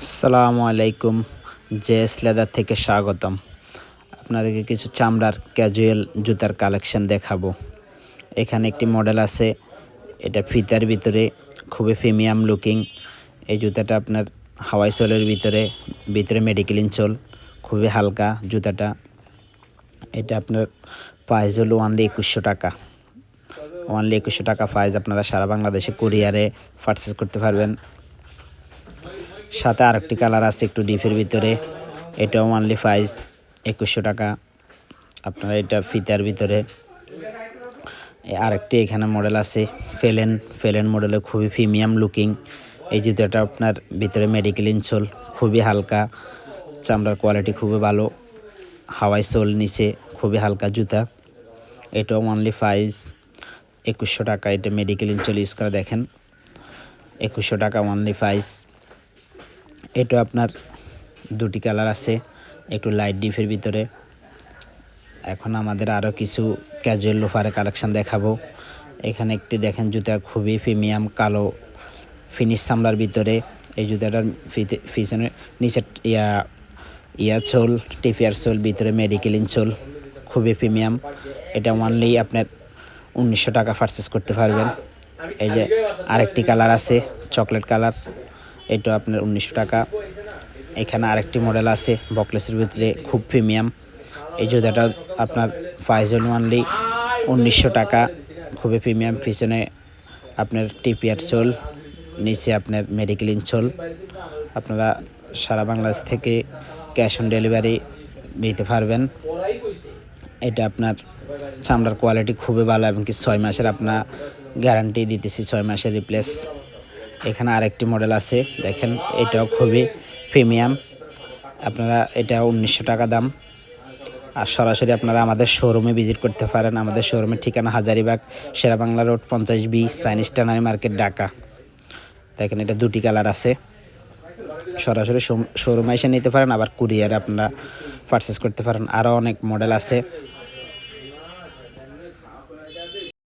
আসসালামু আলাইকুম। JS leather থেকে স্বাগতম। আপনাদেরকে কিছু চামড়ার ক্যাজুয়াল জুতার কালেকশন দেখাবো। এখানে একটি মডেল আছে, এটা ফিতার ভিতরে খুবই প্রিমিয়াম লুকিং। এই জুতাটা আপনার হাওয়াই সোলের ভিতরে মেডিকেল ইনসোল, খুবই হালকা জুতাটা। এটা আপনার প্রাইস হলো অনলি 2100 টাকা। অনলি 2100 টাকা প্রাইস। আপনারা সারা বাংলাদেশে কুরিয়ারে পারচেস করতে পারবেন। সাথে আরেকটি কালার আছে একটু ডিপের ভিতরে, এটাও অনলি প্রাইস 2100 টাকা। আপনারা এটা ফিতার ভিতরে। আরেকটি এখানে মডেল আছে ফেলেন মডেলে, খুবই প্রিমিয়াম লুকিং। এই জুতাটা আপনার ভিতরে মেডিকেল ইনসোল, খুবই হালকা, চামড়ার কোয়ালিটি খুবই ভালো, হাওয়াই সোল নিচে, খুবই হালকা জুতা। এটাও অনলি প্রাইস 2100 টাকা। এটা মেডিকেল ইনসোল ইউজ করে দেখেন, 2100 টাকা অনলি প্রাইস। এটা আপনার দুটি কালার আছে, একটু লাইট ডিপের ভিতরে। এখন আমাদের আরও কিছু ক্যাজুয়াল লোফারের কালেকশান দেখাবো। এখানে একটি দেখেন জুতা, খুবই প্রিমিয়াম কালো ফিনিশ চামড়ার ভিতরে। এই জুতাটার পিছনে নিচে সোল, টিপিয়ার সোল, ভিতরে মেডিকেল ইনসোল, খুবই প্রিমিয়াম। এটা অনলি আপনার 1900 টাকা পারচেস করতে পারবেন। এই যে আরেকটি কালার আছে চকলেট কালার, এটা আপনার 1900 টাকা। এখানে আরেকটি মডেল আছে বকলেসের ভিতরে, খুব প্রিমিয়াম। এই জুতাটা আপনার প্রাইস হল অনলি 1900 টাকা, খুবই প্রিমিয়াম। পিছনে আপনার টিপিয়ার সোল, নিচে আপনার মেডিকেল ইনসোল। আপনারা সারা বাংলাদেশ থেকে ক্যাশ অন ডেলিভারি নিতে পারবেন। এটা আপনার চামড়ার কোয়ালিটি খুবই ভালো, এবং কি 6 মাসের আপনার গ্যারান্টি দিতেছি, 6 মাসের রিপ্লেস। এখানে আরেকটি মডেল আছে দেখেন, এটাও খুবই প্রিমিয়াম। আপনারা এটা 1900 টাকা দাম। আর সরাসরি আপনারা আমাদের শোরুমে ভিজিট করতে পারেন। আমাদের শোরুমের ঠিকানা Hazaribagh, Sher-e-Bangla road 50B, Chinese tannery market, Dhaka. দেখেন এটা দুটি কালার আছে। সরাসরি শোরুমে এসে নিতে পারেন, আবার কুরিয়ারে আপনারা পারচেস করতে পারেন। আরও অনেক মডেল আছে।